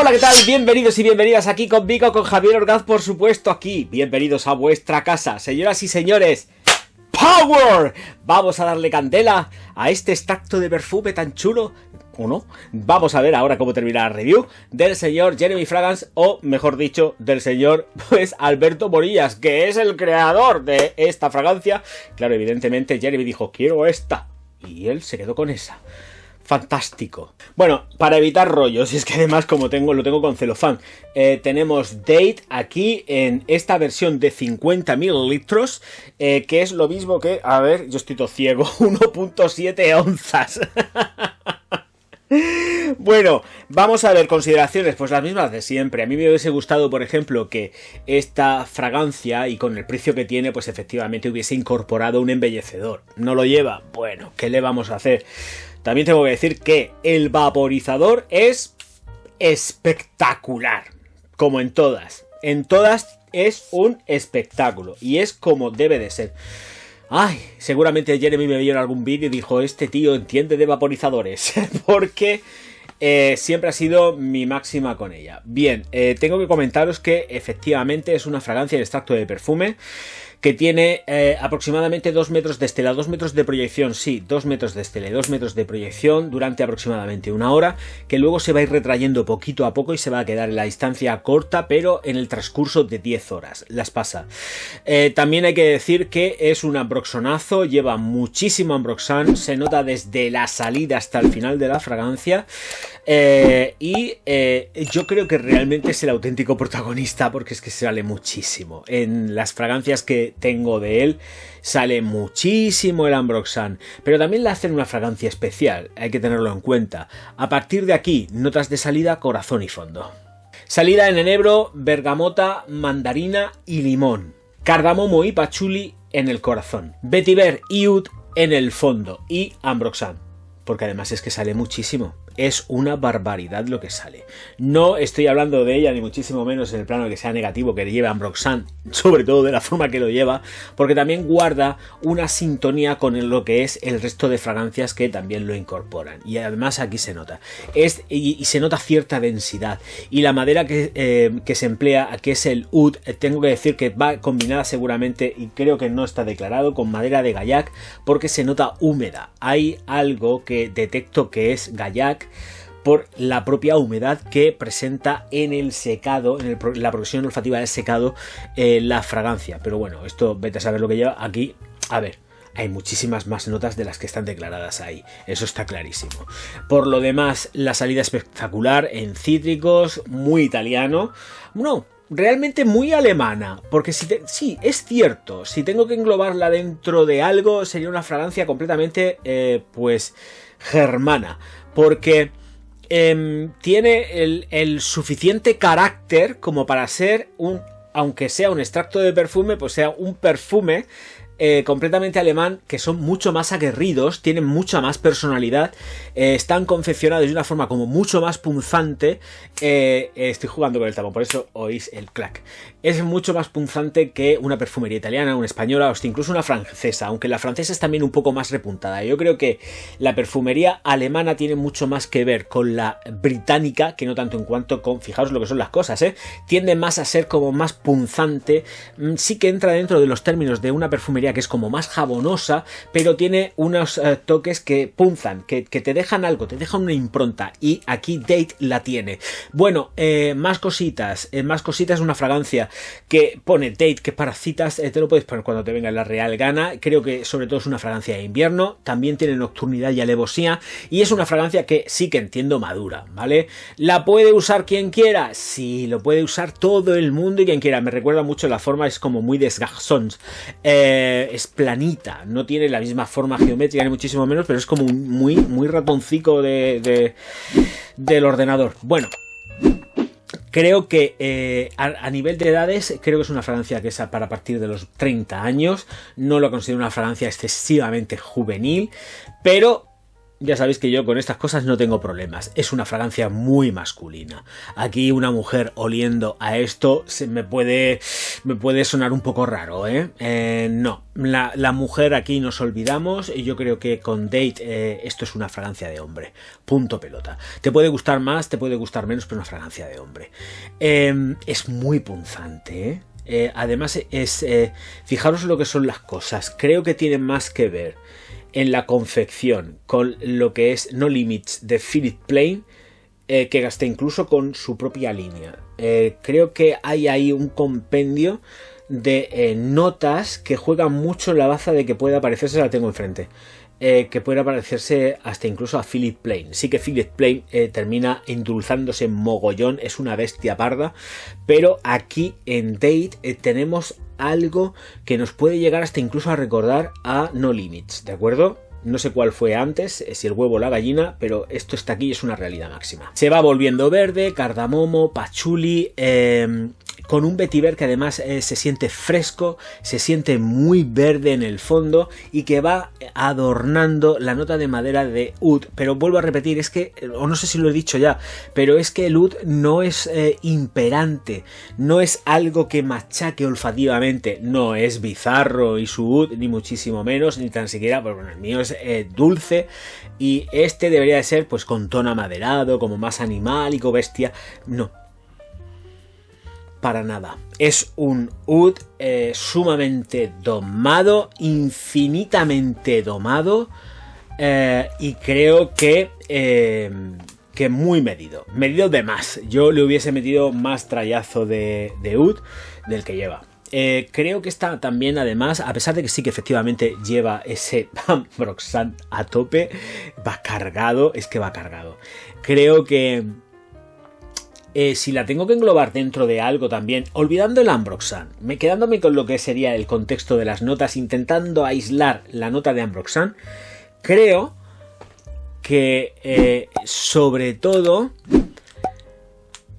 Hola, ¿qué tal? Bienvenidos y bienvenidas aquí conmigo, con Javier Orgaz, por supuesto, aquí. Bienvenidos a vuestra casa, señoras y señores. ¡Power! Vamos a darle candela a este extracto de perfume tan chulo, ¿o no? Vamos a ver ahora cómo termina la review del señor Jeremy Fragrance, o mejor dicho, del señor, pues, Alberto Morillas, que es el creador de esta fragancia. Claro, evidentemente Jeremy dijo, quiero esta, y él se quedó con esa. Fantástico. Bueno, para evitar rollos, y es que además como lo tengo con celofán, tenemos Date aquí en esta versión de 50 mililitros, que es lo mismo que, a ver, yo estoy todo ciego, 1.7 onzas. Bueno, vamos a ver consideraciones, pues las mismas de siempre. A mí me hubiese gustado, por ejemplo, que esta fragancia, y con el precio que tiene, pues efectivamente hubiese incorporado un embellecedor. ¿No lo lleva? Bueno, ¿qué le vamos a hacer? También tengo que decir que el vaporizador es espectacular, como en todas. En todas es un espectáculo, y es como debe de ser. Ay, seguramente Jeremy me vio en algún vídeo y dijo, este tío entiende de vaporizadores, porque siempre ha sido mi máxima con ella. Bien, tengo que comentaros que efectivamente es una fragancia de extracto de perfume que tiene aproximadamente 2 metros de estela, 2 metros de proyección, sí, 2 metros de estela y 2 metros de proyección durante aproximadamente 1 hora, que luego se va a ir retrayendo poquito a poco y se va a quedar en la distancia corta, pero en el transcurso de 10 horas, las pasa. También hay que decir que es un ambroxanazo, lleva muchísimo ambroxan, se nota desde la salida hasta el final de la fragancia, yo creo que realmente es el auténtico protagonista, porque es que sale muchísimo. En las fragancias que tengo de él sale muchísimo el ambroxan, pero también le hacen una fragancia especial, hay que tenerlo en cuenta. A partir de aquí, notas de salida, corazón y fondo. Salida en enebro, bergamota, mandarina y limón. Cardamomo y pachuli en el corazón. Vetiver y oud en el fondo. Y ambroxan, porque además es que sale muchísimo. Es una barbaridad lo que sale. No estoy hablando de ella, ni muchísimo menos en el plano de que sea negativo, que lleve ambroxan, sobre todo de la forma que lo lleva, porque también guarda una sintonía con lo que es el resto de fragancias que también lo incorporan. Y además aquí se nota. Y se nota cierta densidad. Y la madera que se emplea, que es el oud, tengo que decir que va combinada seguramente, y creo que no está declarado, con madera de gaillac, porque se nota húmeda. Hay algo que detecto que es gaillac, por la propia humedad que presenta en el secado, en la progresión olfativa del secado, la fragancia. Pero bueno, esto vete a saber lo que lleva. Aquí, a ver, hay muchísimas más notas de las que están declaradas ahí, eso está clarísimo. Por lo demás, la salida espectacular en cítricos, muy italiano, no, realmente muy alemana, porque sí, es cierto, si tengo que englobarla dentro de algo, sería una fragancia completamente, pues, germana, porque tiene el suficiente carácter como para ser aunque sea un extracto de perfume, pues sea un perfume completamente alemán, que son mucho más aguerridos, tienen mucha más personalidad, están confeccionados de una forma como mucho más punzante. Estoy jugando con el tapón, por eso oís el clac. Es mucho más punzante que una perfumería italiana, una española o hasta incluso una francesa, aunque la francesa es también un poco más repuntada. Yo creo que la perfumería alemana tiene mucho más que ver con la británica, que no tanto en cuanto con, fijaos lo que son las cosas, tiende más a ser como más punzante, sí que entra dentro de los términos de una perfumería que es como más jabonosa, pero tiene unos toques que punzan, que te dejan algo, te dejan una impronta, y aquí Date la tiene. Bueno, más cositas, una fragancia que pone Date, que para citas te lo puedes poner cuando te venga la real gana. Creo que sobre todo es una fragancia de invierno, también tiene nocturnidad y alevosía, y es una fragancia que sí que entiendo madura, ¿vale? ¿La puede usar quien quiera? Sí, lo puede usar todo el mundo y quien quiera. Me recuerda mucho la forma, es como muy des garçons, es planita, no tiene la misma forma geométrica ni muchísimo menos, pero es como muy ratoncico del ordenador. Bueno, creo que a nivel de edades, creo que es una fragancia que es para partir de los 30 años. No lo considero una fragancia excesivamente juvenil, pero ya sabéis que yo con estas cosas no tengo problemas. Es una fragancia muy masculina. Aquí una mujer oliendo a esto me puede sonar un poco raro, no, la mujer aquí nos olvidamos y yo creo que con Date esto es una fragancia de hombre. Punto pelota. Te puede gustar más, te puede gustar menos, pero una fragancia de hombre. Es muy punzante, además fijaros lo que son las cosas. Creo que tienen más que ver en la confección con lo que es No Limits de Philip Plain que hasta incluso con su propia línea. Creo que hay ahí un compendio de notas que juegan mucho en la baza de que pueda parecerse, la tengo enfrente, que pueda parecerse hasta incluso a Philip Plain. Sí que Philip Plain termina endulzándose mogollón, es una bestia parda, pero aquí en Date tenemos algo que nos puede llegar hasta incluso a recordar a No Limits, ¿de acuerdo? No sé cuál fue antes, si el huevo o la gallina, pero esto está aquí y es una realidad máxima. Se va volviendo verde, cardamomo, pachuli, con un vetiver que además se siente fresco, se siente muy verde en el fondo y que va adornando la nota de madera de oud. Pero vuelvo a repetir, es que, o no sé si lo he dicho ya, pero es que el oud no es imperante, no es algo que machaque olfativamente, no es bizarro y su oud, ni muchísimo menos, ni tan siquiera, pues bueno, el mío es dulce y este debería de ser pues con tono amaderado, como más animálico, bestia, no. Para nada. Es un oud sumamente domado, infinitamente domado, y creo que muy medido. Medido de más. Yo le hubiese metido más trayazo de oud del que lleva. Creo que está también, además, a pesar de que sí que efectivamente lleva ese Ambroxan a tope, va cargado, es que va cargado. Creo que si la tengo que englobar dentro de algo también, olvidando el Ambroxan, quedándome con lo que sería el contexto de las notas, intentando aislar la nota de Ambroxan, creo que sobre todo,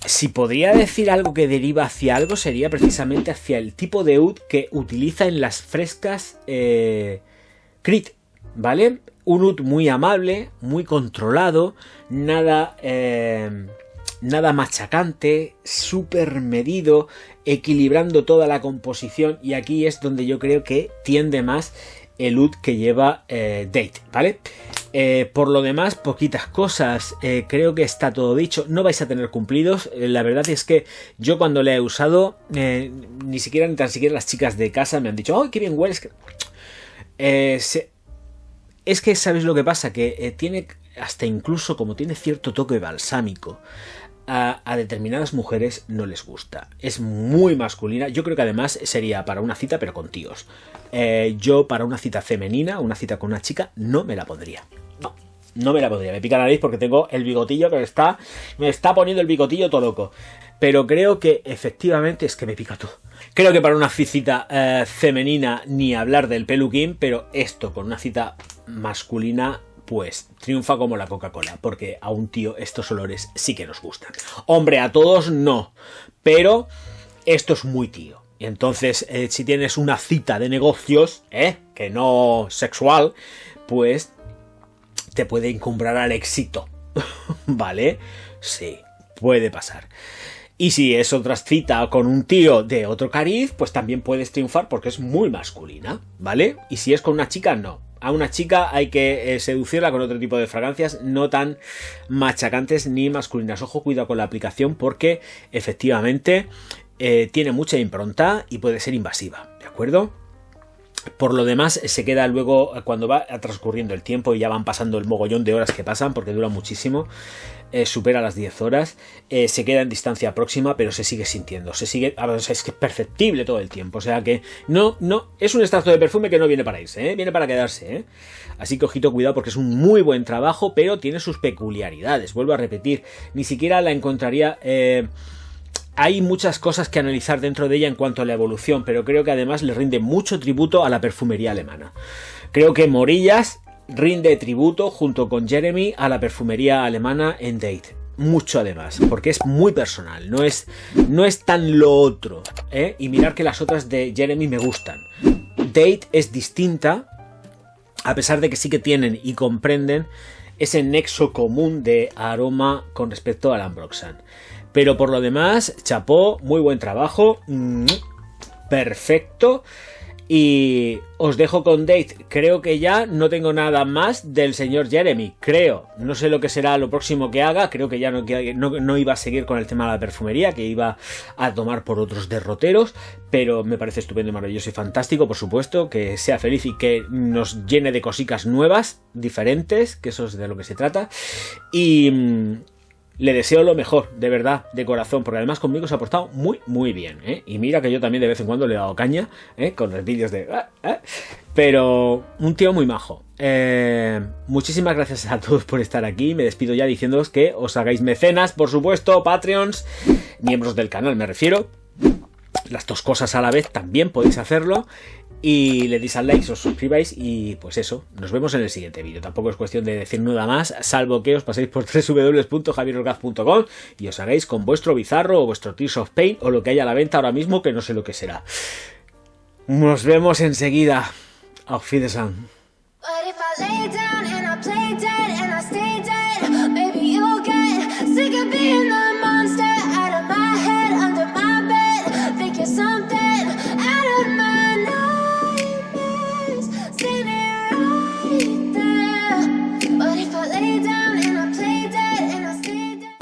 si podría decir algo que deriva hacia algo, sería precisamente hacia el tipo de oud que utiliza en las frescas Creed, ¿vale? Un oud muy amable, muy controlado, nada machacante, súper medido, equilibrando toda la composición, y aquí es donde yo creo que tiende más el oud que lleva Date, ¿vale? Por lo demás, poquitas cosas, creo que está todo dicho, no vais a tener cumplidos, la verdad es que yo cuando le he usado, ni tan siquiera las chicas de casa me han dicho, ¡ay, qué bien hueles! Es que, ¿sabéis lo que pasa? Que tiene, hasta incluso como tiene cierto toque balsámico, a determinadas mujeres no les gusta. Es muy masculina. Yo creo que además sería para una cita, pero con tíos. Yo para una cita femenina, una cita con una chica, no me la pondría. No me la pondría. Me pica la nariz porque tengo el bigotillo que me está poniendo el bigotillo todo loco. Pero creo que efectivamente es que me pica todo. Creo que para una cita femenina ni hablar del peluquín, pero esto con una cita masculina pues triunfa como la Coca-Cola, porque a un tío estos olores sí que nos gustan. Hombre, a todos no, pero esto es muy tío. Y entonces, si tienes una cita de negocios, que no sexual, pues te puede encumbrar al éxito, ¿vale? Sí, puede pasar. Y si es otra cita con un tío de otro cariz, pues también puedes triunfar porque es muy masculina, ¿vale? Y si es con una chica, no. A una chica hay que seducirla con otro tipo de fragancias no tan machacantes ni masculinas. Ojo, cuidado con la aplicación porque efectivamente tiene mucha impronta y puede ser invasiva, ¿de acuerdo? Por lo demás, se queda luego, cuando va transcurriendo el tiempo y ya van pasando el mogollón de horas que pasan, porque dura muchísimo, supera las 10 horas, se queda en distancia próxima, pero se sigue sintiendo, es que es perceptible todo el tiempo, o sea que no, es un extracto de perfume que no viene para irse, viene para quedarse, así que ojito, cuidado, porque es un muy buen trabajo, pero tiene sus peculiaridades, vuelvo a repetir, ni siquiera la encontraría... Hay muchas cosas que analizar dentro de ella en cuanto a la evolución, pero creo que además le rinde mucho tributo a la perfumería alemana. Creo que Morillas rinde tributo junto con Jeremy a la perfumería alemana en Date. Mucho además, porque es muy personal, no es tan lo otro, y mirar que las otras de Jeremy me gustan. Date es distinta, a pesar de que sí que tienen y comprenden ese nexo común de aroma con respecto al Ambroxan. Pero por lo demás, chapó, muy buen trabajo, perfecto. Y os dejo con Date. Creo que ya no tengo nada más del señor Jeremy. Creo. No sé lo que será lo próximo que haga. Creo que ya no iba a seguir con el tema de la perfumería, que iba a tomar por otros derroteros. Pero me parece estupendo y maravilloso y fantástico, por supuesto. Que sea feliz y que nos llene de cositas nuevas, diferentes, que eso es de lo que se trata. Y le deseo lo mejor, de verdad, de corazón, porque además conmigo se ha portado muy, muy bien, ¿eh? Y mira que yo también de vez en cuando le he dado caña, con los vídeos de... Pero un tío muy majo. Muchísimas gracias a todos por estar aquí. Me despido ya diciéndoos que os hagáis mecenas, por supuesto, Patreons, miembros del canal me refiero. Las dos cosas a la vez también podéis hacerlo. Y le deis al like, os suscribáis y pues eso, nos vemos en el siguiente vídeo. Tampoco es cuestión de decir nada más, salvo que os paséis por www.javierorgaz.com y os hagáis con vuestro bizarro o vuestro Tears of Pain o lo que haya a la venta ahora mismo, que no sé lo que será. Nos vemos enseguida. Auf Wiedersehen.